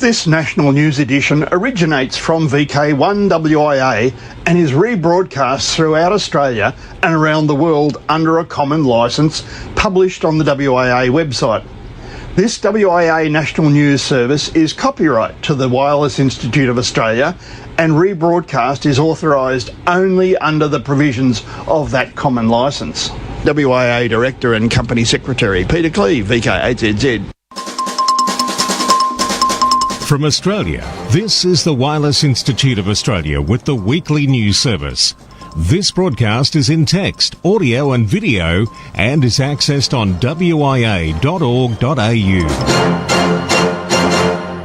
This national news edition originates from VK1WIA and is rebroadcast throughout Australia and around the world under a common licence published on the WIA website. This WIA national news service is copyright to the Wireless Institute of Australia, and rebroadcast is authorised only under the provisions of that common licence. WIA Director and Company Secretary Peter Cleave, VK8ZZ. From Australia, this is the Wireless Institute of Australia with the weekly news service. This broadcast is in text, audio and video and is accessed on wia.org.au.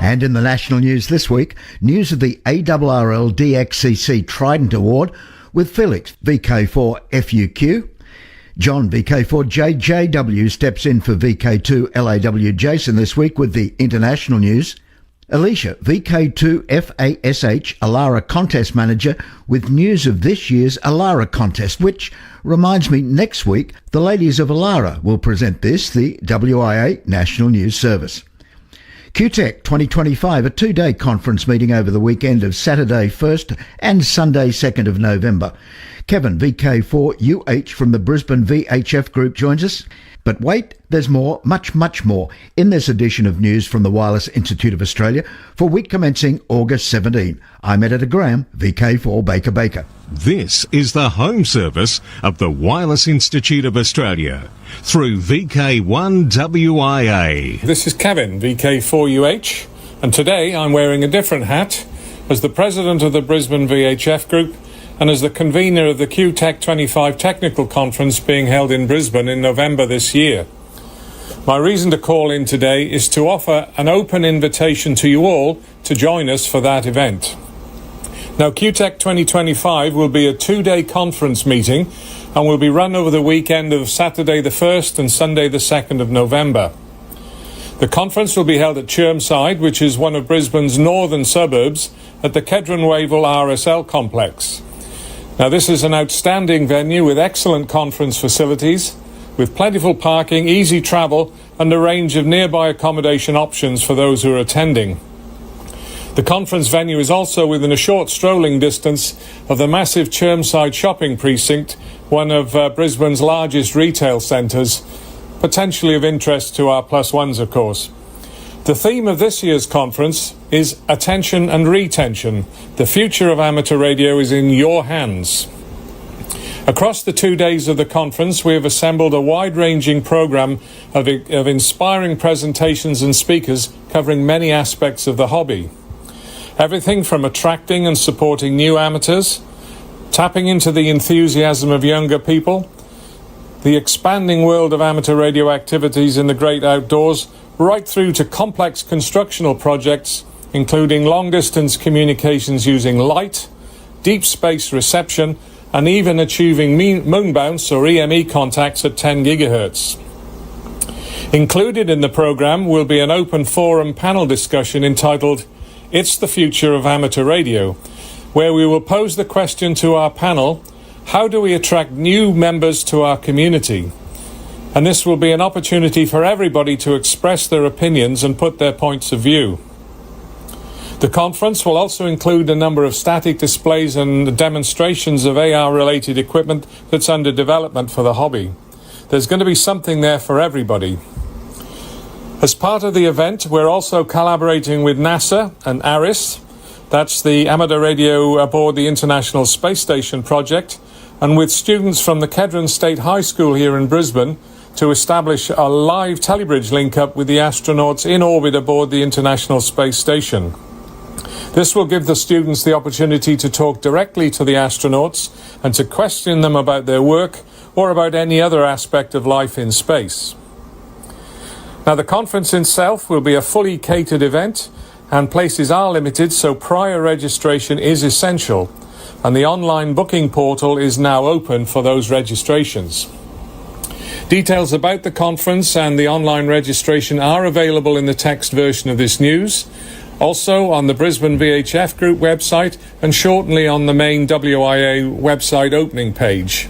And in the national news this week, news of the ARRL DXCC Trident Award with Felix, VK4 FUQ. John, VK4 JJW, steps in for VK2 LAW Jason this week with the international news. Alicia, VK2 FASH Alara Contest Manager, with news of this year's Alara Contest, which reminds me next week the ladies of Alara will present this, the WIA National News Service. QTech 2025, a two-day conference meeting over the weekend of Saturday 1st and Sunday 2nd of November. Kevin, VK4UH from the Brisbane VHF Group joins us. But wait, there's more, much more, in this edition of news from the Wireless Institute of Australia for week commencing August 17. I'm Editor Graham, VK4 Baker. This is the home service of the Wireless Institute of Australia through VK1WIA. This is Kevin, VK4UH, and today I'm wearing a different hat as the President of the Brisbane VHF Group and as the convener of the QTech 25 Technical Conference being held in Brisbane in November this year. My reason to call in today is to offer an open invitation to you all to join us for that event. Now, QTech 2025 will be a two-day conference meeting and will be run over the weekend of Saturday the 1st and Sunday the 2nd of November. The conference will be held at Chermside, which is one of Brisbane's northern suburbs, at the Kedron Wavell RSL complex. Now, this is an outstanding venue with excellent conference facilities, with plentiful parking, easy travel, and a range of nearby accommodation options for those who are attending. The conference venue is also within a short strolling distance of the massive Chermside shopping precinct, one of Brisbane's largest retail centres, potentially of interest to our plus ones, of course. The theme of this year's conference is Attention and Retention. The future of amateur radio is in your hands. Across the 2 days of the conference, we have assembled a wide-ranging programme of inspiring presentations and speakers covering many aspects of the hobby. Everything from attracting and supporting new amateurs, tapping into the enthusiasm of younger people, the expanding world of amateur radio activities in the great outdoors, right through to complex constructional projects, including long-distance communications using light, deep space reception, and even achieving moon bounce or EME contacts at 10 gigahertz. Included in the programme will be an open forum panel discussion entitled It's the Future of Amateur Radio, where we will pose the question to our panel, how do we attract new members to our community? And this will be an opportunity for everybody to express their opinions and put their points of view. The conference will also include a number of static displays and demonstrations of AR-related equipment that's under development for the hobby. There's going to be something there for everybody. As part of the event, we're also collaborating with NASA and ARIS, that's the amateur radio aboard the International Space Station project, and with students from the Kedron State High School here in Brisbane, to establish a live telebridge link-up with the astronauts in orbit aboard the International Space Station. This will give the students the opportunity to talk directly to the astronauts and to question them about their work or about any other aspect of life in space. Now, the conference itself will be a fully catered event, and places are limited, so prior registration is essential, and the online booking portal is now open for those registrations. Details about the conference and the online registration are available in the text version of this news, also on the Brisbane VHF Group website and shortly on the main WIA website opening page.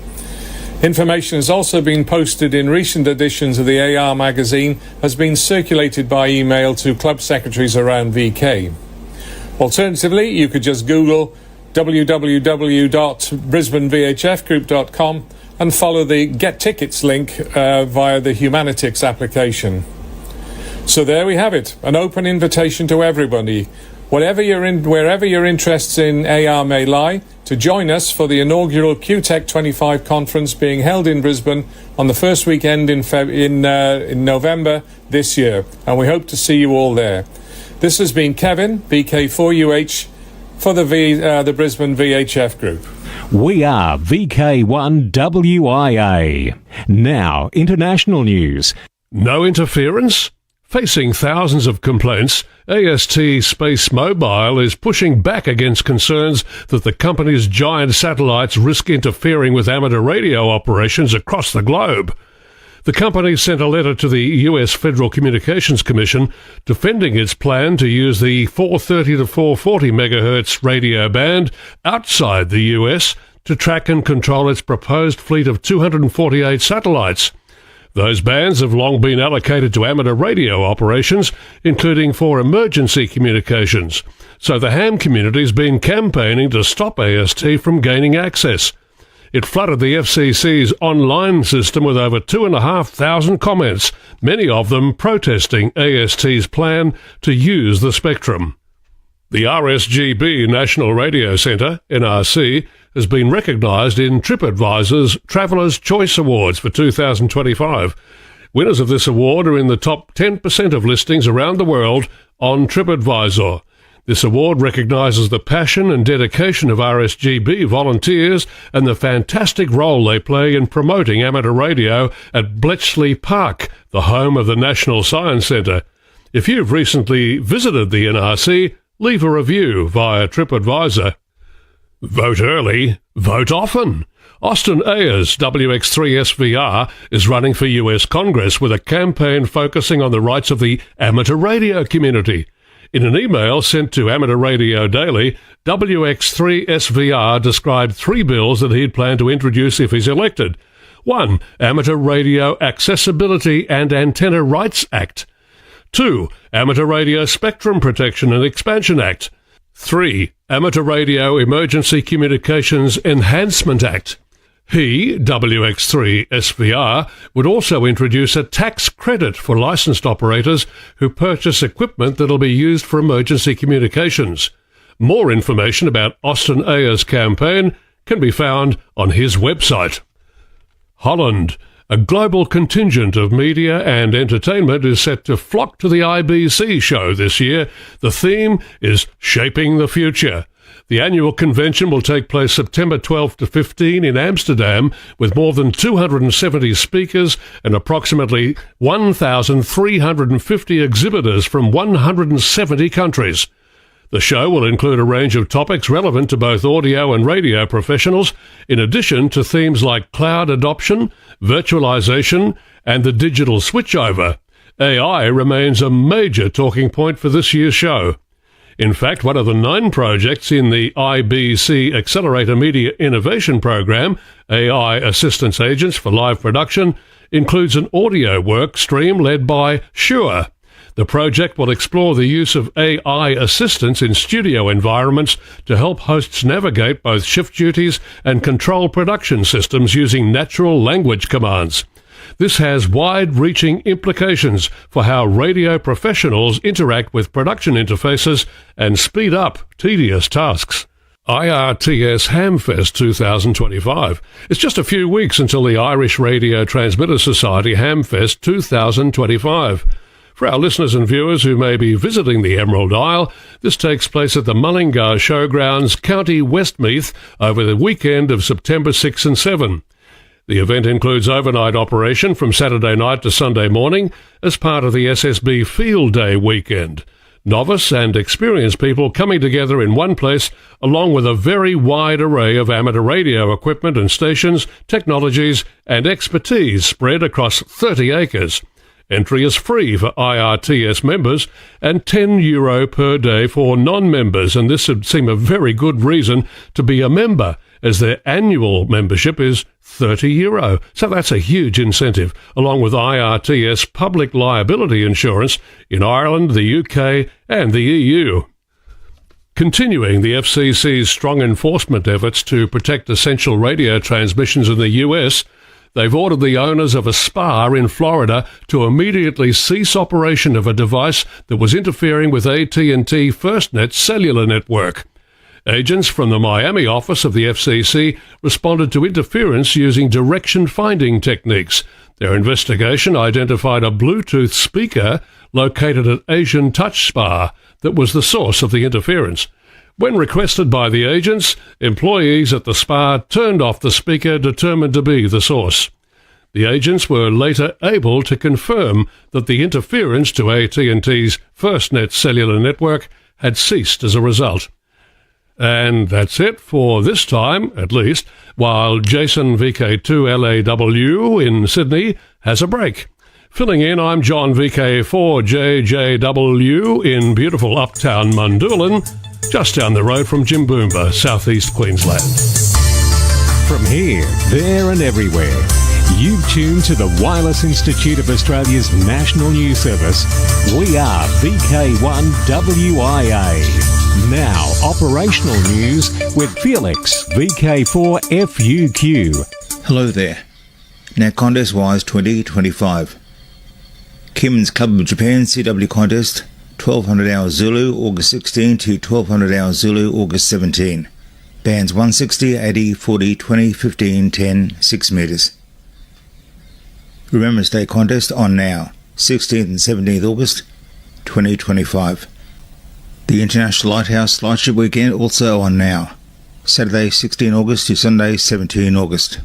Information has also been posted in recent editions of the AR magazine, has been circulated by email to club secretaries around VK. Alternatively, you could just Google www.brisbanevhfgroup.com and follow the Get Tickets link via the Humanitix application. So there we have it, an open invitation to everybody, wherever your interests in AR may lie, to join us for the inaugural QTech 25 conference being held in Brisbane on the first weekend in November this year, and we hope to see you all there. This has been Kevin, VK4UH, for the Brisbane VHF Group. We are VK1WIA. Now, international news. No interference? Facing thousands of complaints, AST Space Mobile is pushing back against concerns that the company's giant satellites risk interfering with amateur radio operations across the globe. The company sent a letter to the US Federal Communications Commission defending its plan to use the 430 to 440 MHz radio band outside the US to track and control its proposed fleet of 248 satellites. Those bands have long been allocated to amateur radio operations, including for emergency communications, so the ham community's been campaigning to stop AST from gaining access. It flooded the FCC's online system with over 2,500 comments, many of them protesting AST's plan to use the spectrum. The RSGB National Radio Centre, NRC, has been recognised in TripAdvisor's Traveller's Choice Awards for 2025. Winners of this award are in the top 10% of listings around the world on TripAdvisor. This award recognises the passion and dedication of RSGB volunteers and the fantastic role they play in promoting amateur radio at Bletchley Park, the home of the National Science Centre. If you've recently visited the NRC, leave a review via TripAdvisor. Vote early, vote often. Austin Ayers, WX3SVR, is running for US Congress with a campaign focusing on the rights of the amateur radio community. In an email sent to Amateur Radio Daily, WX3SVR described 3 bills that he'd plan to introduce if he's elected. 1. Amateur Radio Accessibility and Antenna Rights Act. 2. Amateur Radio Spectrum Protection and Expansion Act. 3. Amateur Radio Emergency Communications Enhancement Act. He, WX3SVR, would also introduce a tax credit for licensed operators who purchase equipment that'll be used for emergency communications. More information about Austin Ayers' campaign can be found on his website. Holland. A global contingent of media and entertainment is set to flock to the IBC show this year. The theme is Shaping the Future. The annual convention will take place September 12 to 15 in Amsterdam with more than 270 speakers and approximately 1,350 exhibitors from 170 countries. The show will include a range of topics relevant to both audio and radio professionals, in addition to themes like cloud adoption, virtualization, and the digital switchover. AI remains a major talking point for this year's show. In fact, one of the 9 projects in the IBC Accelerator Media Innovation Program, AI Assistance Agents for Live Production, includes an audio work stream led by Shure. The project will explore the use of AI assistants in studio environments to help hosts navigate both shift duties and control production systems using natural language commands. This has wide-reaching implications for how radio professionals interact with production interfaces and speed up tedious tasks. IRTS Hamfest 2025. It's just a few weeks until the Irish Radio Transmitter Society Hamfest 2025. For our listeners and viewers who may be visiting the Emerald Isle, this takes place at the Mullingar Showgrounds, County Westmeath, over the weekend of September 6 and 7. The event includes overnight operation from Saturday night to Sunday morning as part of the SSB Field Day weekend. Novice and experienced people coming together in one place, along with a very wide array of amateur radio equipment and stations, technologies and expertise spread across 30 acres. Entry is free for IRTS members and €10 per day for non-members, and this would seem a very good reason to be a member, as their annual membership is €30. So that's a huge incentive, along with IRTS public liability insurance in Ireland, the UK and the EU. Continuing the FCC's strong enforcement efforts to protect essential radio transmissions in the US, they've ordered the owners of a spa in Florida to immediately cease operation of a device that was interfering with AT&T FirstNet cellular network. Agents from the Miami office of the FCC responded to interference using direction-finding techniques. Their investigation identified a Bluetooth speaker located at Asian Touch Spa that was the source of the interference. When requested by the agents, employees at the spa turned off the speaker determined to be the source. The agents were later able to confirm that the interference to AT&T's FirstNet cellular network had ceased as a result. And that's it for this time, at least, while Jason VK2LAW in Sydney has a break. Filling in, I'm John VK4JJW in beautiful uptown Mundoolan, just down the road from Jimboomba, southeast Queensland. From here, there and everywhere, you've tuned to the Wireless Institute of Australia's National News Service. We are VK1WIA. Now, operational news with Felix, VK4FUQ. Hello there. Now, contest-wise 2025. Keiman's Club of Japan CW contest, 1200 hours Zulu, August 16 to 1200 hours Zulu, August 17. Bands 160, 80, 40, 20, 15, 10, 6 metres. Remembrance Day contest on now, 16th and 17th August 2025. The International Lighthouse Lightship Weekend also on now, Saturday 16 August to Sunday 17 August.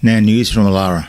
Now news from Alara.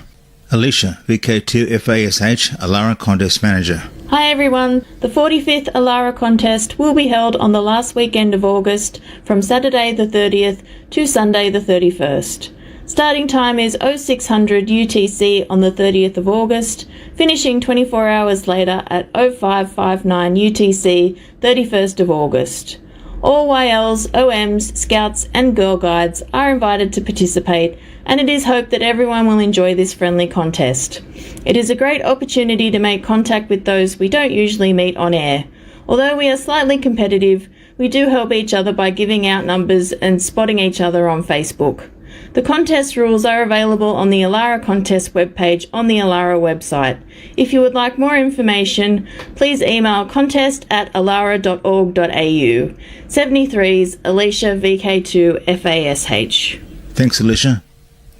Alicia, VK2FASH, Alara Contest Manager. Hi everyone, the 45th Alara contest will be held on the last weekend of August from Saturday the 30th to Sunday the 31st. Starting time is 0600 UTC on the 30th of August, finishing 24 hours later at 0559 UTC 31st of August. All YLs, OMs, Scouts and Girl Guides are invited to participate, and it is hoped that everyone will enjoy this friendly contest. It is a great opportunity to make contact with those we don't usually meet on air. Although we are slightly competitive, we do help each other by giving out numbers and spotting each other on Facebook. The contest rules are available on the Alara contest webpage on the Alara website. If you would like more information, please email contest@alara.org.au. 73's Alicia VK2FASH. Thanks, Alicia.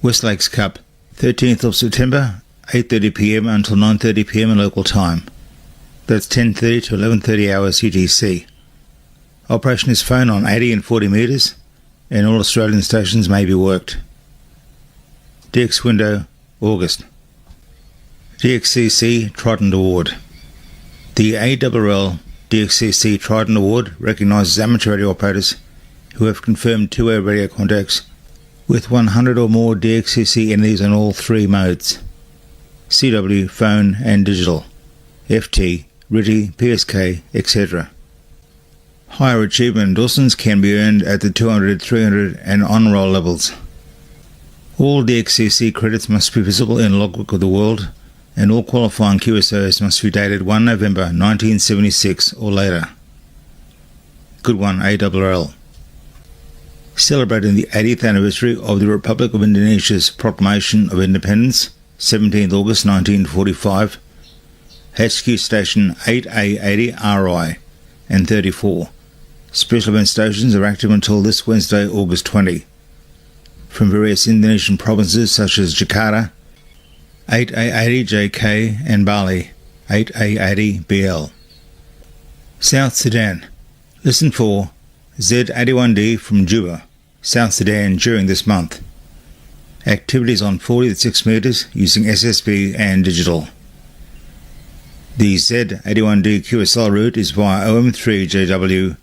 West Lakes Cup, 13th of September, 8:30 p.m. until 9:30 p.m. in local time. That's 10:30 to 11:30 hours UTC. Operation is phone on 80 and 40 metres, and all Australian stations may be worked. DX window, August. DXCC Trident Award. The ARRL DXCC Trident Award recognises amateur radio operators who have confirmed two-way radio contacts with 100 or more DXCC entities on all three modes: CW, phone and digital, FT, RTTY, PSK, etc. Higher achievement endorsements can be earned at the 200, 300 and on-roll levels. All DXCC credits must be visible in Logbook of the World, and all qualifying QSOs must be dated 1 November 1976 or later. Good one, ARRL. Celebrating the 80th anniversary of the Republic of Indonesia's Proclamation of Independence, 17th August 1945, HQ Station 8A80RI and 34. Special event stations are active until this Wednesday, August 20. From various Indonesian provinces such as Jakarta, 8A80JK and Bali, 8A80BL. South Sudan. Listen for Z81D from Juba, South Sudan during this month. Activities on 40 to 6 metres using SSB and digital. The Z81D QSL route is via OM3JW,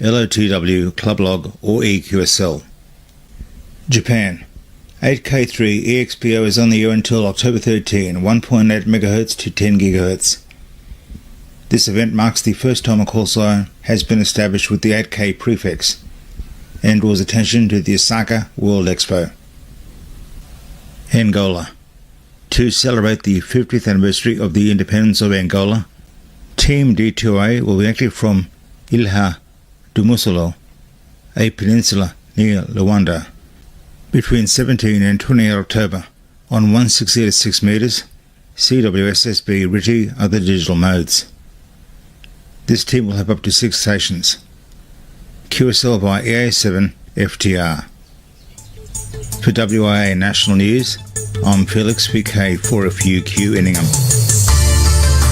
LOTW, Clublog or EQSL. Japan. 8K3 EXPO is on the air until October 13, 1.8 MHz to 10 GHz. This event marks the first time a call sign has been established with the 8K prefix. and draws attention to the Osaka World Expo. Angola. To celebrate the 50th anniversary of the independence of Angola, Team D2A will be active from Ilha do Musolo, a peninsula near Luanda, between 17 and 28 October on 160-6 metres, CWSSB RTTY other digital modes. This team will have up to 6 stations. QSL by EA7 FTR. For WIA National News, I'm Felix VK4FUQ Inningham.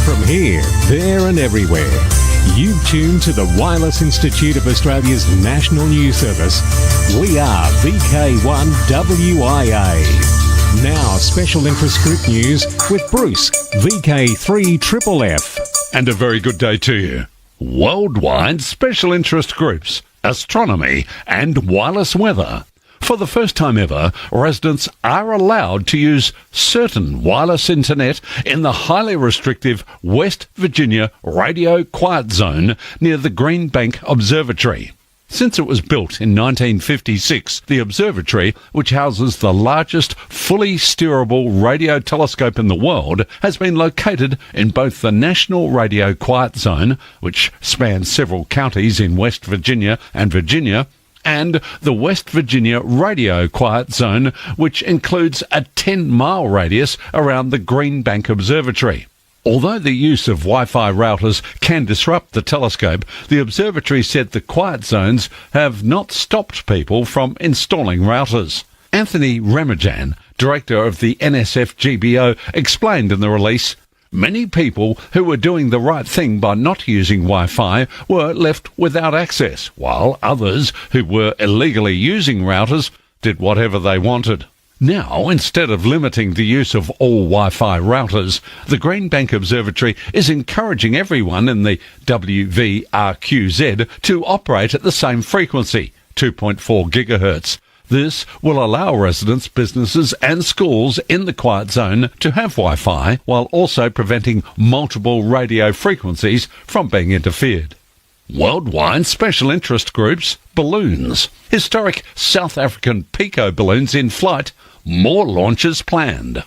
From here, there and everywhere, you've tuned to the Wireless Institute of Australia's National News Service. We are VK1WIA. Now, special interest group news with Bruce, VK3FFF. And a very good day to you. Worldwide special interest groups, astronomy and wireless weather. For the first time ever, residents are allowed to use certain wireless internet in the highly restrictive West Virginia radio quiet zone near the Green Bank Observatory. Since it was built in 1956, the observatory, which houses the largest fully steerable radio telescope in the world, has been located in both the National Radio Quiet Zone, which spans several counties in West Virginia, and the West Virginia Radio Quiet Zone, which includes a 10-mile radius around the Green Bank Observatory. Although the use of Wi-Fi routers can disrupt the telescope, the observatory said the quiet zones have not stopped people from installing routers. Anthony Remajan, director of the NSF-GBO, explained in the release, "Many people who were doing the right thing by not using Wi-Fi were left without access, while others who were illegally using routers did whatever they wanted." Now, instead of limiting the use of all Wi-Fi routers, the Green Bank Observatory is encouraging everyone in the WVRQZ to operate at the same frequency, 2.4 gigahertz. This will allow residents, businesses and schools in the quiet zone to have Wi-Fi while also preventing multiple radio frequencies from being interfered. Worldwide special interest groups, balloons. Historic South African Pico balloons in flight, more launches planned.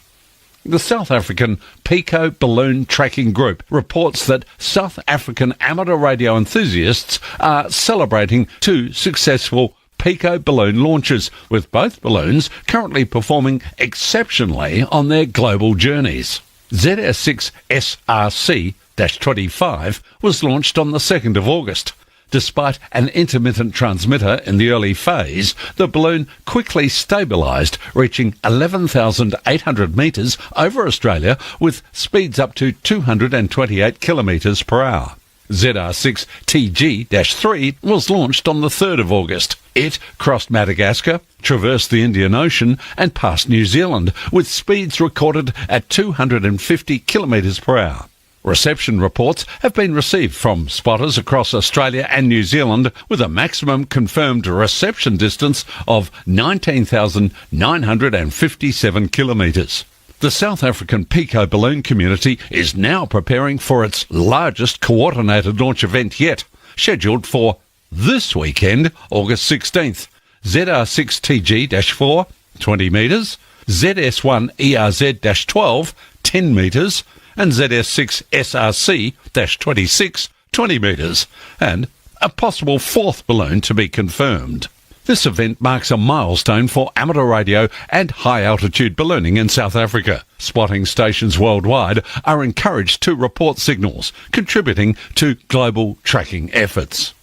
The South African Pico Balloon Tracking Group reports that South African amateur radio enthusiasts are celebrating 2 successful Pico balloon launches, with both balloons currently performing exceptionally on their global journeys. ZS6 SRC-25 was launched on the 2nd of August. Despite an intermittent transmitter in the early phase, the balloon quickly stabilised, reaching 11,800 metres over Australia with speeds up to 228 kilometres per hour. ZR6 TG-3 was launched on the 3rd of August. It crossed Madagascar, traversed the Indian Ocean and passed New Zealand, with speeds recorded at 250 kilometres per hour. Reception reports have been received from spotters across Australia and New Zealand, with a maximum confirmed reception distance of 19,957 kilometres. The South African Pico balloon community is now preparing for its largest coordinated launch event yet, scheduled for this weekend, August 16th. ZR6TG-4, 20 metres, ZS1ERZ-12, 10 metres, and ZS6SRC-26, 20 metres, and a possible 4th balloon to be confirmed. This event marks a milestone for amateur radio and high-altitude ballooning in South Africa. Spotting stations worldwide are encouraged to report signals, contributing to global tracking efforts.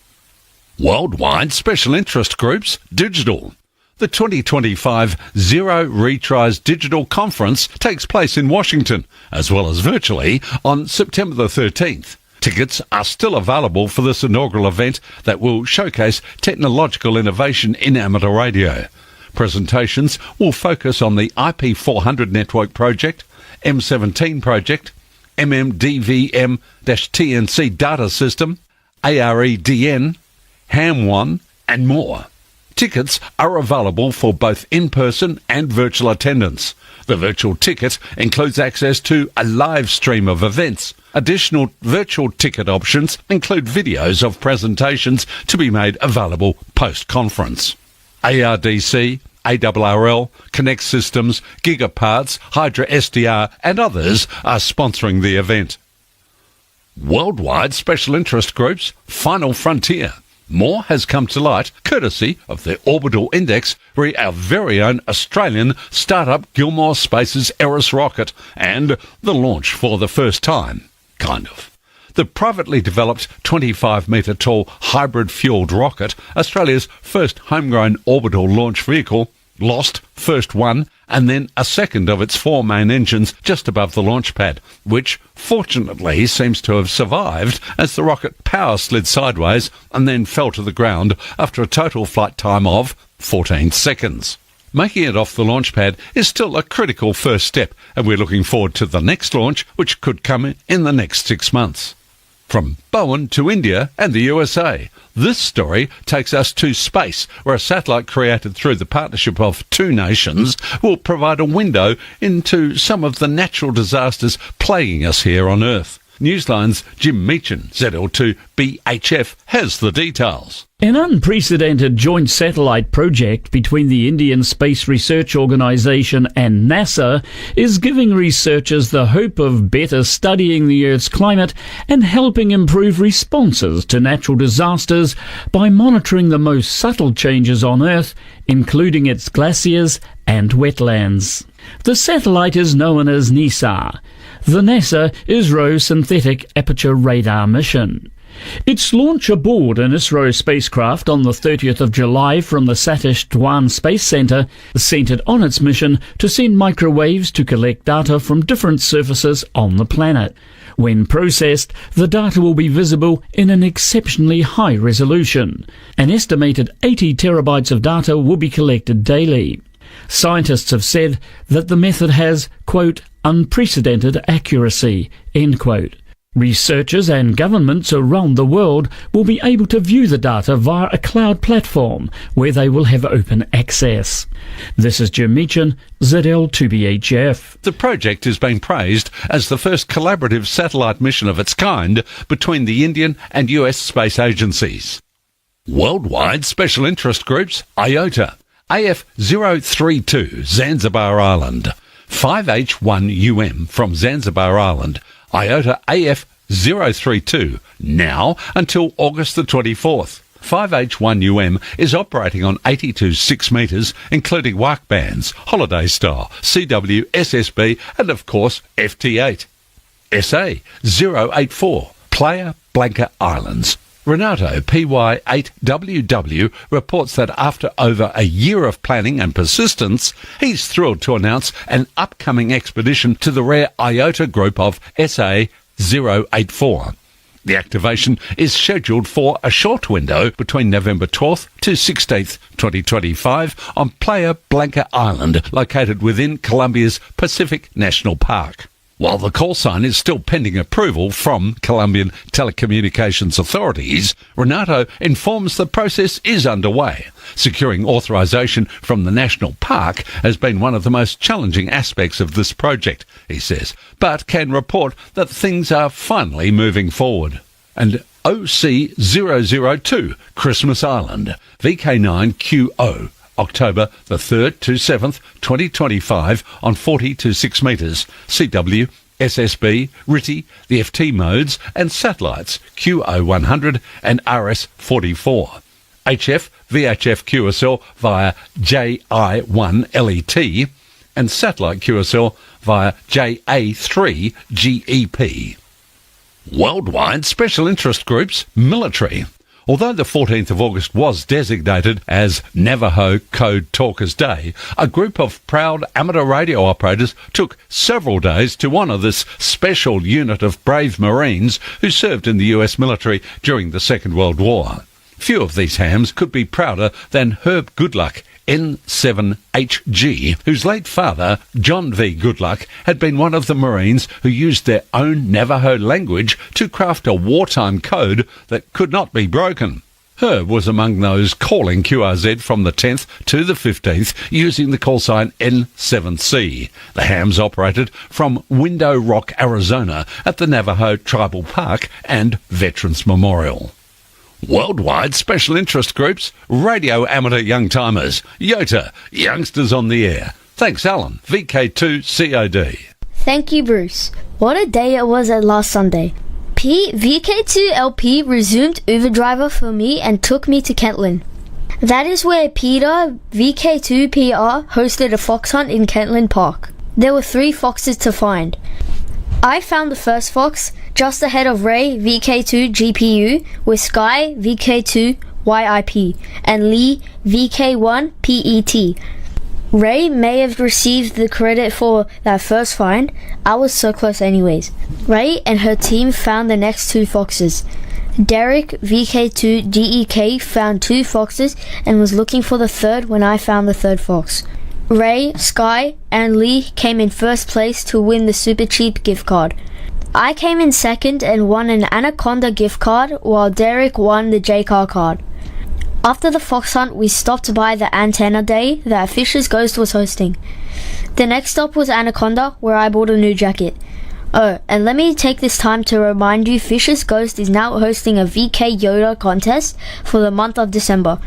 Worldwide special interest groups, digital. The 2025 Zero Retries Digital Conference takes place in Washington, as well as virtually, on September the 13th. Tickets are still available for this inaugural event that will showcase technological innovation in amateur radio. Presentations will focus on the IP400 network project, M17 project, MMDVM-TNC data system, AREDN, HAM1 and more. Tickets are available for both in-person and virtual attendance. The virtual ticket includes access to a live stream of events. Additional virtual ticket options include videos of presentations to be made available post-conference. ARDC, ARRL, Connect Systems, Gigaparts, Hydra SDR and others are sponsoring the event. Worldwide special interest groups, Final Frontier. More has come to light courtesy of the Orbital Index, re our very own Australian startup Gilmore Space's Eris rocket and the launch for the first time, kind of. The privately developed 25-metre tall hybrid-fuelled rocket, Australia's first homegrown orbital launch vehicle, lost first one and then a second of its four main engines just above the launch pad, which fortunately seems to have survived as the rocket power slid sideways and then fell to the ground after a total flight time of 14 seconds. Making it off the launch pad is still a critical first step, and we're looking forward to the next launch, which could come in the next 6 months. From Bowen to India and the USA, this story takes us to space, where a satellite created through the partnership of two nations will provide a window into some of the natural disasters plaguing us here on Earth. Newsline's Jim Meechan, ZL2BHF, has the details. An unprecedented joint satellite project between the Indian Space Research Organisation and NASA is giving researchers the hope of better studying the Earth's climate and helping improve responses to natural disasters by monitoring the most subtle changes on Earth, including its glaciers and wetlands. The satellite is known as NISAR, the NASA ISRO Synthetic Aperture Radar mission. Its launch aboard an ISRO spacecraft on the 30th of July from the Satish Dhawan Space Centre centred on its mission to send microwaves to collect data from different surfaces on the planet. When processed, the data will be visible in an exceptionally high resolution. An estimated 80 terabytes of data will be collected daily. Scientists have said that the method has, quote, unprecedented accuracy, end quote. Researchers and governments around the world will be able to view the data via a cloud platform where they will have open access. This is Jim Meechan, ZL2BHF. The project is being praised as the first collaborative satellite mission of its kind between the Indian and US space agencies. Worldwide special interest groups, IOTA, AF032, Zanzibar Island, 5H1UM from Zanzibar Island, IOTA AF032, now until August the 24th. 5H1UM is operating on 82 6 metres, including WARC bands, Holiday Style, CW, SSB, and of course FT8. SA084, Playa Blanca Islands. Renato PY8WW reports that after over a year of planning and persistence, he's thrilled to announce an upcoming expedition to the rare IOTA group of SA084. The activation is scheduled for a short window between November 12th to 16th, 2025 on Playa Blanca Island, located within Colombia's Pacific National Park. While the call sign is still pending approval from Colombian telecommunications authorities, Renato informs the process is underway. Securing authorization from the national park has been one of the most challenging aspects of this project, he says, but can report that things are finally moving forward. And OC002, Christmas Island, VK9QO, October the 3rd to 7th, 2025 on 40 to 6 metres, CW, SSB, RITI, the FT modes and satellites QO100 and RS44. HF, VHF QSL via JI1LET and satellite QSL via JA3 GEP. Worldwide special interest groups, military. Although the 14th of August was designated as Navajo Code Talkers Day, a group of proud amateur radio operators took several days to honour this special unit of brave Marines who served in the US military during the Second World War. Few of these hams could be prouder than Herb Goodluck, N7HG, whose late father, John V. Goodluck, had been one of the Marines who used their own Navajo language to craft a wartime code that could not be broken. Herb was among those calling QRZ from the 10th to the 15th using the call sign N7C. The hams operated from Window Rock, Arizona at the Navajo Tribal Park and Veterans Memorial. Worldwide special interest groups, radio amateur young timers, YOTA, youngsters on the air. Thanks, Alan, VK2COD. Thank you, Bruce. What a day it was at last Sunday. VK2LP resumed Uber driver for me and took me to Kentland. That is where Peter, VK2PR, hosted a fox hunt in Kentland Park. There were 3 foxes to find. I found the first fox just ahead of Ray, VK2GPU, with Sky, VK2YIP, and Lee, VK1PET. Ray may have received the credit for that first find. I was so close anyways. Ray and her team found the next 2 foxes. Derek, VK2GEK, found 2 foxes and was looking for the third when I found the third fox. Ray, Sky, and Lee came in first place to win the Super Cheap gift card. I came in second and won an Anaconda gift card, while Derek won the J-Car card. After the fox hunt, we stopped by the Antenna Day that Fisher's Ghost was hosting. The next stop was Anaconda, where I bought a new jacket. Oh, and let me take this time to remind you Fisher's Ghost is now hosting a VK Yoda contest for the month of December.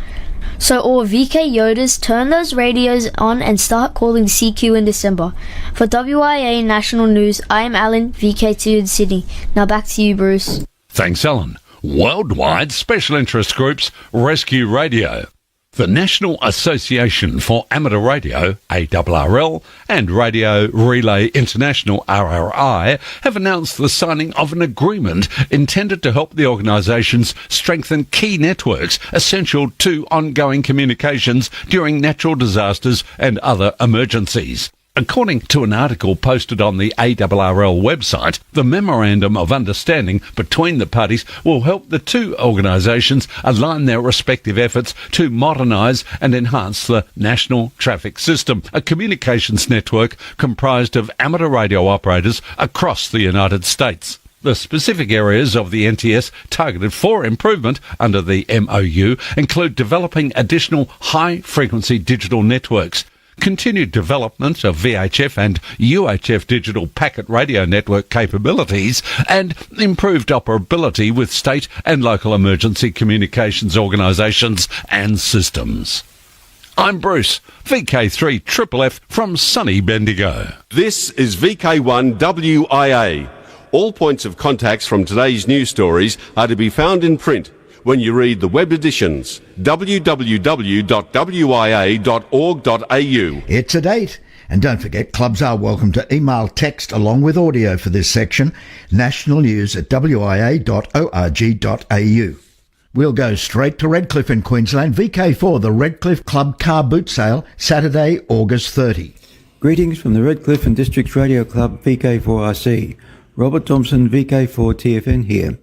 So all VK Yodas, turn those radios on and start calling CQ in December. For WIA National News, I am Alan, VK2 in Sydney. Now back to you, Bruce. Thanks, Alan. Worldwide special interest groups, Rescue Radio. The National Association for Amateur Radio, ARRL, and Radio Relay International, RRI, have announced the signing of an agreement intended to help the organisations strengthen key networks essential to ongoing communications during natural disasters and other emergencies. According to an article posted on the ARRL website, the Memorandum of Understanding between the parties will help the 2 organisations align their respective efforts to modernise and enhance the National Traffic System, a communications network comprised of amateur radio operators across the United States. The specific areas of the NTS targeted for improvement under the MOU include developing additional high-frequency digital networks, continued development of VHF and UHF digital packet radio network capabilities, and improved operability with state and local emergency communications organisations and systems. I'm Bruce, VK3FFF from sunny Bendigo. This is VK1WIA. All points of contacts from today's news stories are to be found in print when you read the web editions, www.wia.org.au. It's a date. And don't forget, clubs are welcome to email text along with audio for this section, nationalnews@wia.org.au. We'll go straight to Redcliffe in Queensland. VK4, the Redcliffe Club Car Boot Sale, Saturday, August 30. Greetings from the Redcliffe and District Radio Club VK4RC. Robert Thompson, VK4TFN here.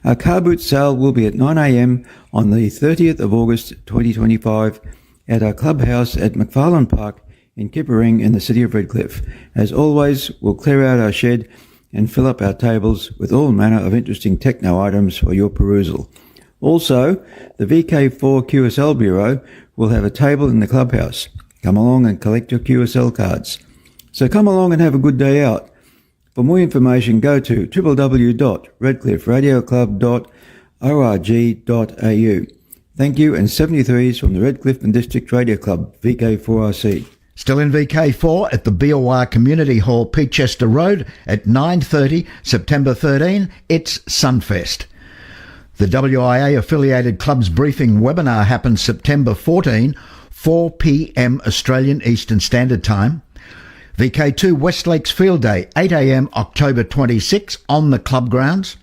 Our car boot sale will be at 9 a.m. on the 30th of August 2025 at our clubhouse at McFarlane Park in Kippering in the city of Redcliffe. As always, we'll clear out our shed and fill up our tables with all manner of interesting techno items for your perusal. Also, the VK4 QSL Bureau will have a table in the clubhouse. Come along and collect your QSL cards. So come along and have a good day out. For more information, go to www.redclifferadioclub.org.au. Thank you, and 73s from the Redcliffe and District Radio Club, VK4RC. Still in VK4 at the BOR Community Hall, Peachester Road at 9:30, September 13, it's Sunfest. The WIA-affiliated club's briefing webinar happens September 14, 4 p.m. Australian Eastern Standard Time. VK2 Westlakes Field Day, 8 a.m. October 26 on the club grounds.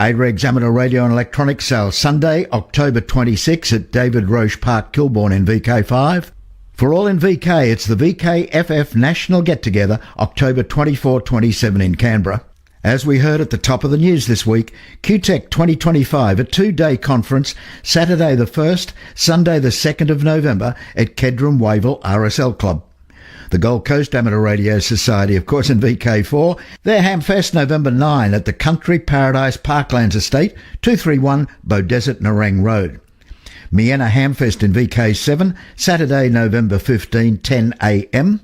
AREG's Amateur Radio and Electronics Sale, Sunday, October 26 at David Roche Park, Kilbourne in VK5. For all in VK, it's the VKFF National Get-Together, October 24-27 in Canberra. As we heard at the top of the news this week, QTech 2025, a 2-day conference, Saturday the 1st, Sunday the 2nd of November at Kedron Wavell RSL Club. The Gold Coast Amateur Radio Society, of course, in VK4. Their Hamfest November 9 at the Country Paradise Parklands Estate, 231 Beaudesert Nerang Road. Miena Hamfest in VK7, Saturday, November 15, 10 a.m.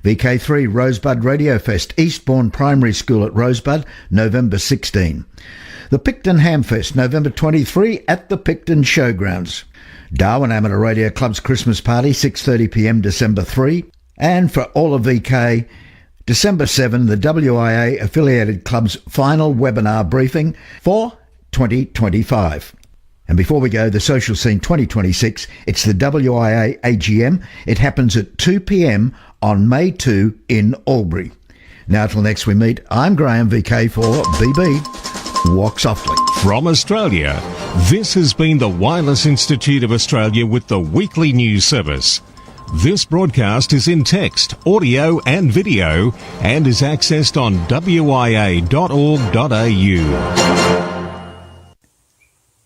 VK3 Rosebud Radio Fest, Eastbourne Primary School at Rosebud, November 16. The Picton Hamfest, November 23 at the Picton Showgrounds. Darwin Amateur Radio Club's Christmas Party, 6:30pm, December 3. And for all of VK, December 7, the WIA affiliated club's final webinar briefing for 2025. And before we go, the Social Scene 2026, it's the WIA AGM. It happens at 2 p.m. on May 2 in Albury. Now till next we meet, I'm Graham, VK4BB. Walk softly. From Australia, this has been the Wireless Institute of Australia with the weekly news service. This broadcast is in text, audio and video and is accessed on wia.org.au.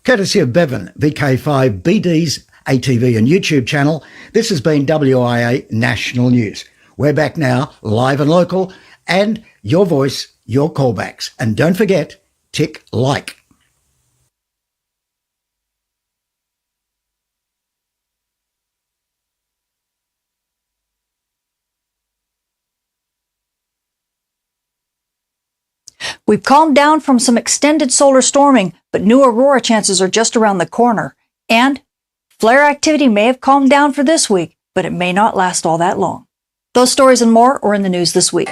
Courtesy of Bevan, VK5BD's ATV and YouTube channel, this has been WIA National News. We're back now, live and local, and your voice, your callbacks. And don't forget, tick like. We've calmed down from some extended solar storming, but new aurora chances are just around the corner. And flare activity may have calmed down for this week, but it may not last all that long. Those stories and more are in the news this week.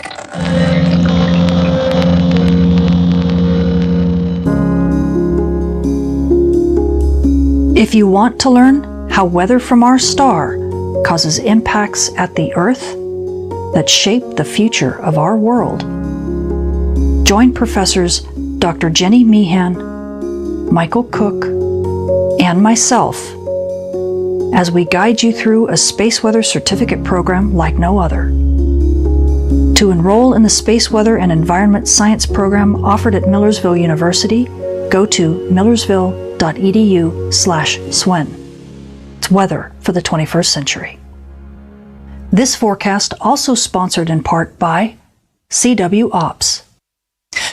If you want to learn how weather from our star causes impacts at the Earth that shape the future of our world, join Professors Dr. Jenny Meehan, Michael Cook, and myself as we guide you through a space weather certificate program like no other. To enroll in the Space Weather and Environment Science program offered at Millersville University, go to millersville.edu/SWEN. It's weather for the 21st century. This forecast also sponsored in part by CW Ops.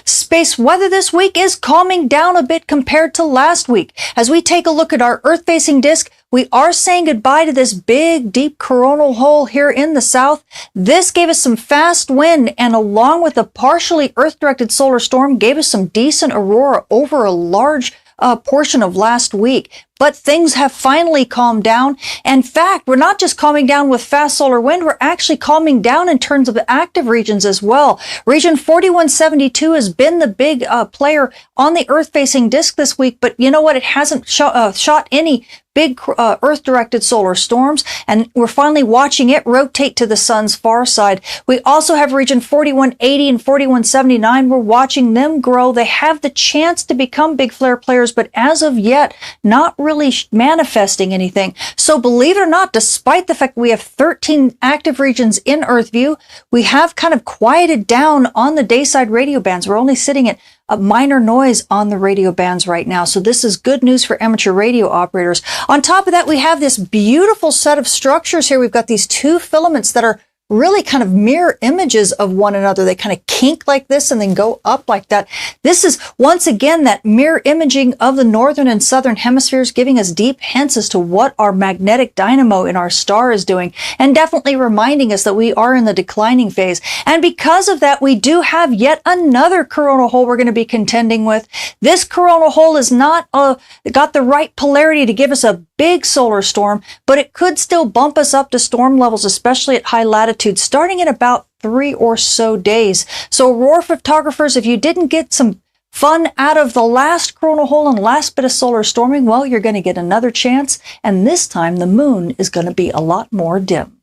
Space weather this week is calming down a bit compared to last week. As we take a look at our Earth-facing disk, we are saying goodbye to this big, deep coronal hole here in the south. This gave us some fast wind, and along with a partially Earth-directed solar storm, gave us some decent aurora over a large portion of last week. But things have finally calmed down. In fact, we're not just calming down with fast solar wind, we're actually calming down in terms of the active regions as well. Region 4172 has been the big player on the Earth-facing disk this week, but you know what? It hasn't shot any big Earth-directed solar storms, and we're finally watching it rotate to the sun's far side. We also have region 4180 and 4179. We're watching them grow. They have the chance to become big flare players, but as of yet, not really manifesting anything. So believe it or not, despite the fact we have 13 active regions in Earth view, we have kind of quieted down on the dayside radio bands. We're only sitting at a minor noise on the radio bands right now. So this is good news for amateur radio operators. On top of that, we have this beautiful set of structures here. We've got these two filaments that are really kind of mirror images of one another. They kind of kink like this and then go up like that. This is once again that mirror imaging of the northern and southern hemispheres, giving us deep hints as to what our magnetic dynamo in our star is doing, and definitely reminding us that we are in the declining phase. And because of that, we do have yet another coronal hole we're going to be contending with. This coronal hole is not got the right polarity to give us a big solar storm, but it could still bump us up to storm levels, especially at high latitude, starting in about 3 or so days. So aurora photographers, if you didn't get some fun out of the last coronal hole and last bit of solar storming, well, you're going to get another chance, and this time the moon is going to be a lot more dim.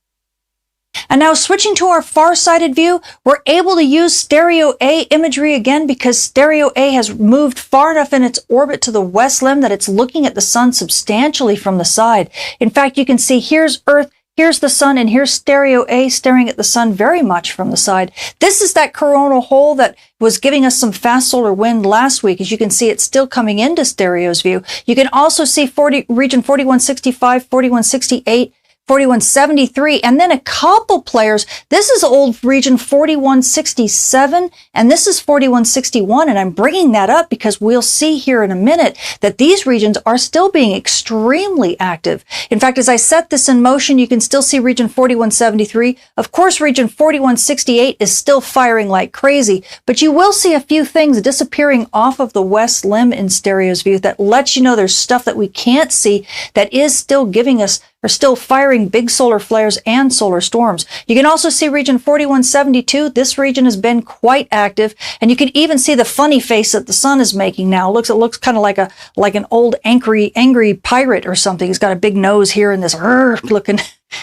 And now switching to our far-sighted view, we're able to use stereo A imagery again because stereo A has moved far enough in its orbit to the west limb that it's looking at the sun substantially from the side. In fact, you can see here's Earth, here's the sun, and here's stereo A staring at the sun very much from the side. This is that coronal hole that was giving us some fast solar wind last week. As you can see, it's still coming into stereo's view. You can also see region 4165, 4168, 4173, and then a couple players. This is old region 4167, and this is 4161, and I'm bringing that up because we'll see here in a minute that these regions are still being extremely active. In fact, as I set this in motion, you can still see region 4173. Of course, region 4168 is still firing like crazy, but you will see a few things disappearing off of the west limb in stereo's view that lets you know there's stuff that we can't see that is still giving us are still firing big solar flares and solar storms. You can also see region 4172. This region has been quite active, and you can even see the funny face that the sun is making now. It looks kind of like an old angry pirate or something. He's got a big nose here and this looking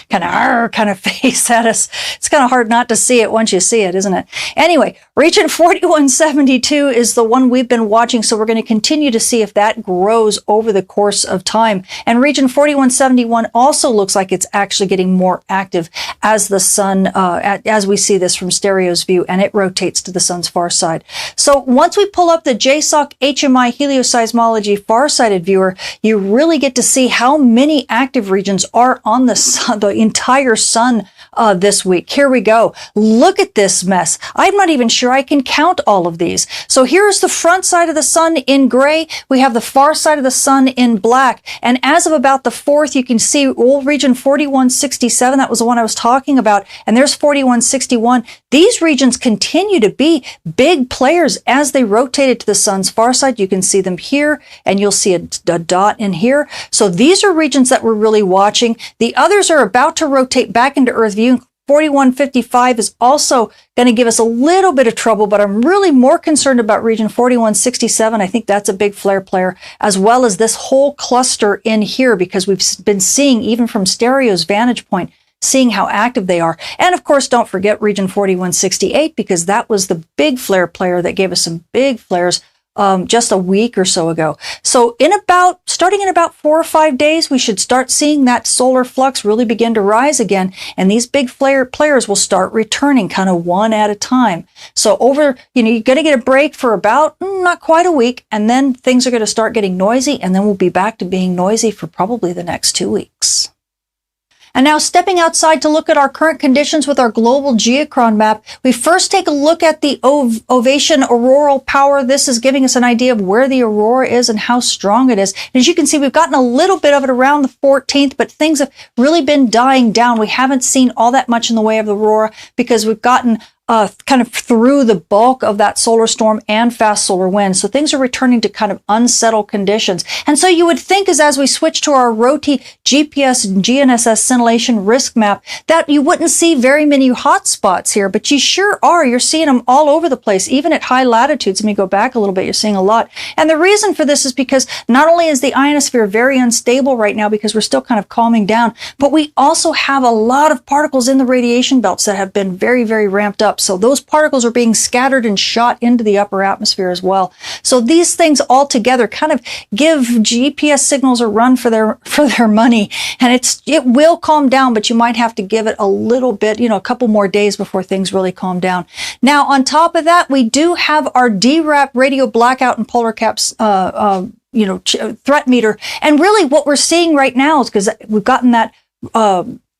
kind of face at us. It's kind of hard not to see it once you see it, isn't it? Anyway, region 4172 is the one we've been watching, so we're going to continue to see if that grows over the course of time. And region 4171 also looks like it's actually getting more active as the sun, as we see this from stereo's view, and it rotates to the sun's far side. So once we pull up the JSOC HMI helioseismology far-sighted viewer, you really get to see how many active regions are on the sun, the entire sun this week. Here we go. Look at this mess. I'm not even sure I can count all of these. So here's the front side of the sun in gray. We have the far side of the sun in black. And as of about the 4th, you can see old region 4167. That was the one I was talking about. And there's 4161. These regions continue to be big players as they rotated to the sun's far side. You can see them here, and you'll see a dot in here. So these are regions that we're really watching. The others are about to rotate back into Earth view. 4155 is also going to give us a little bit of trouble, but I'm really more concerned about region 4167. I think that's a big flare player, as well as this whole cluster in here, because we've been seeing, even from stereo's vantage point, seeing how active they are. And of course, don't forget region 4168, because that was the big flare player that gave us some big flares just a week or so ago. So starting in about 4 or 5 days, we should start seeing that solar flux really begin to rise again. And these big flare players will start returning kind of one at a time. So you're going to get a break for about not quite a week. And then things are going to start getting noisy. And then we'll be back to being noisy for probably the next 2 weeks. And now, stepping outside to look at our current conditions with our global geochron map, we first take a look at the ovation auroral power. This is giving us an idea of where the aurora is and how strong it is. And as you can see, we've gotten a little bit of it around the 14th, but things have really been dying down. We haven't seen all that much in the way of the aurora because we've gotten kind of through the bulk of that solar storm and fast solar winds. So things are returning to kind of unsettled conditions. And so you would think as we switch to our ROTI GPS and GNSS scintillation risk map that you wouldn't see very many hot spots here, but you sure are. You're seeing them all over the place, even at high latitudes. Let me go back a little bit. You're seeing a lot. And the reason for this is because not only is the ionosphere very unstable right now because we're still kind of calming down, but we also have a lot of particles in the radiation belts that have been very, very ramped up. So those particles are being scattered and shot into the upper atmosphere as well. So these things all together kind of give GPS signals a run for their money. And it will calm down, but you might have to give it a little bit, a couple more days before things really calm down. Now, on top of that, we do have our DRAP radio blackout and polar caps threat meter. And really what we're seeing right now is because we've gotten that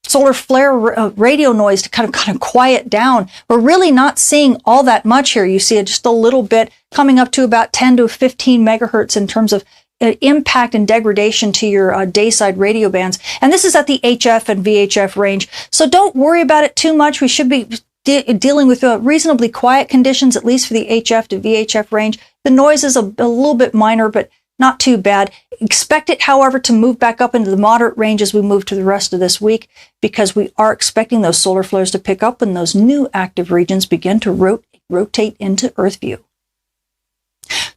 solar flare radio noise to kind of quiet down. We're really not seeing all that much here. You see it just a little bit coming up to about 10 to 15 megahertz in terms of impact and degradation to your dayside radio bands. And this is at the HF and VHF range. So don't worry about it too much. We should be dealing with reasonably quiet conditions, at least for the HF to VHF range. The noise is a little bit minor, but not too bad. Expect it, however, to move back up into the moderate range as we move to the rest of this week, because we are expecting those solar flares to pick up when those new active regions begin to rotate into Earth view.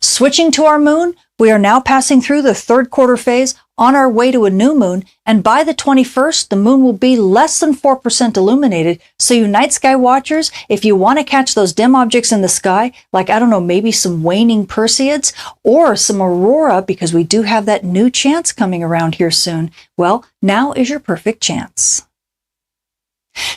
Switching to our moon, we are now passing through the third quarter phase on our way to a new moon, and by the 21st, the moon will be less than 4% illuminated. So you night sky watchers, if you want to catch those dim objects in the sky, like, maybe some waning Perseids or some aurora, because we do have that new chance coming around here soon, well, now is your perfect chance.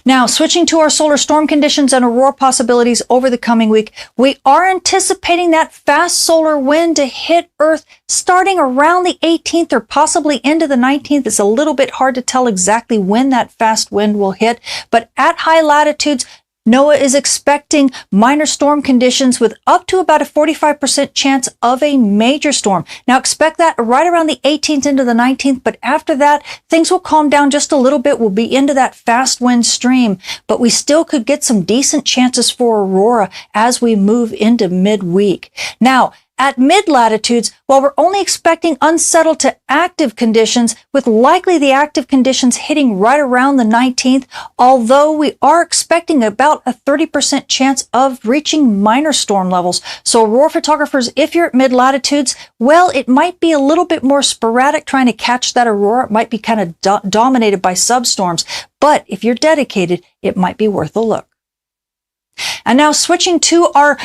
Now, switching to our solar storm conditions and aurora possibilities over the coming week, we are anticipating that fast solar wind to hit Earth starting around the 18th or possibly into the 19th. It's a little bit hard to tell exactly when that fast wind will hit, but at high latitudes, NOAA is expecting minor storm conditions with up to about a 45% chance of a major storm. Now expect that right around the 18th into the 19th, but after that, things will calm down just a little bit. We'll be into that fast wind stream, but we still could get some decent chances for aurora as we move into midweek. Now, at mid-latitudes, while we're only expecting unsettled to active conditions, with likely the active conditions hitting right around the 19th, although we are expecting about a 30% chance of reaching minor storm levels. So aurora photographers, if you're at mid-latitudes, well, it might be a little bit more sporadic trying to catch that aurora. It might be kind of dominated by substorms. But if you're dedicated, it might be worth a look. And now switching to our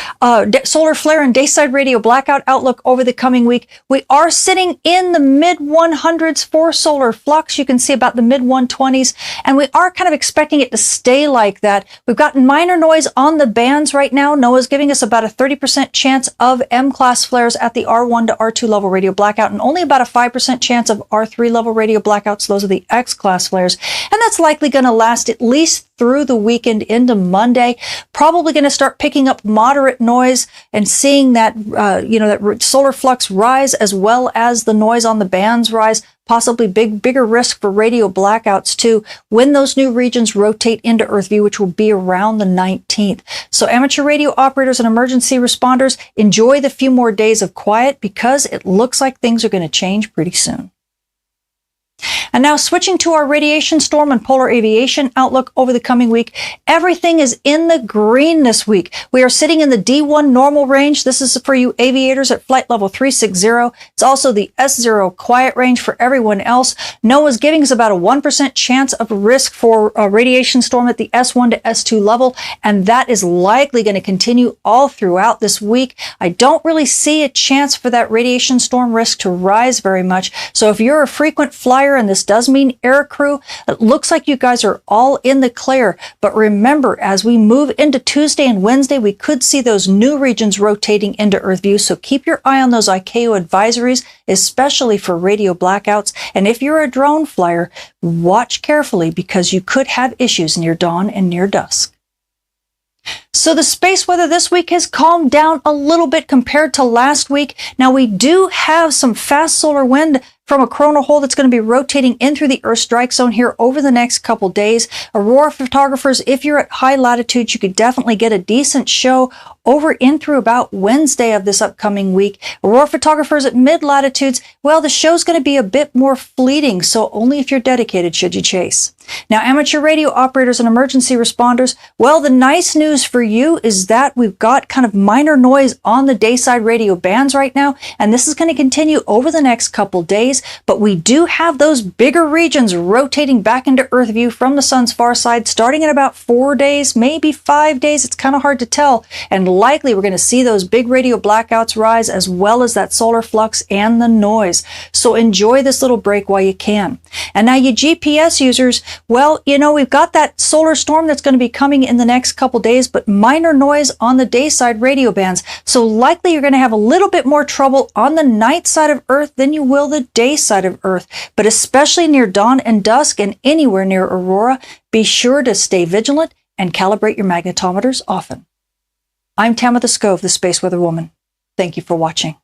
solar flare and dayside radio blackout outlook over the coming week, we are sitting in the mid-100s for solar flux. You can see about the mid-120s, and we are kind of expecting it to stay like that. We've got minor noise on the bands right now. NOAA's giving us about a 30% chance of M-class flares at the R1 to R2 level radio blackout, and only about a 5% chance of R3 level radio blackouts. Those are the X-class flares, and that's likely going to last at least through the weekend into Monday. Probably going to start picking up moderate noise and seeing that, that solar flux rise as well as the noise on the bands rise. Possibly bigger risk for radio blackouts too when those new regions rotate into Earth view, which will be around the 19th. So amateur radio operators and emergency responders, enjoy the few more days of quiet because it looks like things are going to change pretty soon. And now switching to our radiation storm and polar aviation outlook over the coming week, everything is in the green this week. We are sitting in the D1 normal range. This is for you aviators at flight level 360. It's also the S0 quiet range for everyone else. NOAA's giving us about a 1% chance of risk for a radiation storm at the S1 to S2 level, and that is likely going to continue all throughout this week. I don't really see a chance for that radiation storm risk to rise very much. So if you're a frequent flyer, and this does mean air crew, it looks like you guys are all in the clear. But remember, as we move into Tuesday and Wednesday, we could see those new regions rotating into Earth view. So keep your eye on those ICAO advisories, especially for radio blackouts. And if you're a drone flyer, watch carefully because you could have issues near dawn and near dusk. So the space weather this week has calmed down a little bit compared to last week. Now we do have some fast solar wind from a coronal hole that's going to be rotating in through the Earth strike zone here over the next couple days. Aurora photographers, if you're at high latitudes, you could definitely get a decent show over in through about Wednesday of this upcoming week. Aurora photographers at mid latitudes, well, the show's going to be a bit more fleeting, so only if you're dedicated should you chase. Now, amateur radio operators and emergency responders, well, the nice news for you is that we've got kind of minor noise on the dayside radio bands right now, and this is going to continue over the next couple days, but we do have those bigger regions rotating back into Earth view from the sun's far side starting in about 4 days, maybe 5 days. It's kind of hard to tell, and likely we're going to see those big radio blackouts rise as well as that solar flux and the noise. So enjoy this little break while you can. And now you GPS users, well, we've got that solar storm that's going to be coming in the next couple days, but minor noise on the dayside radio bands. So likely you're going to have a little bit more trouble on the night side of Earth than you will the day side of Earth. But especially near dawn and dusk and anywhere near aurora, be sure to stay vigilant and calibrate your magnetometers often. I'm Tamitha Skov, the Space Weather Woman. Thank you for watching.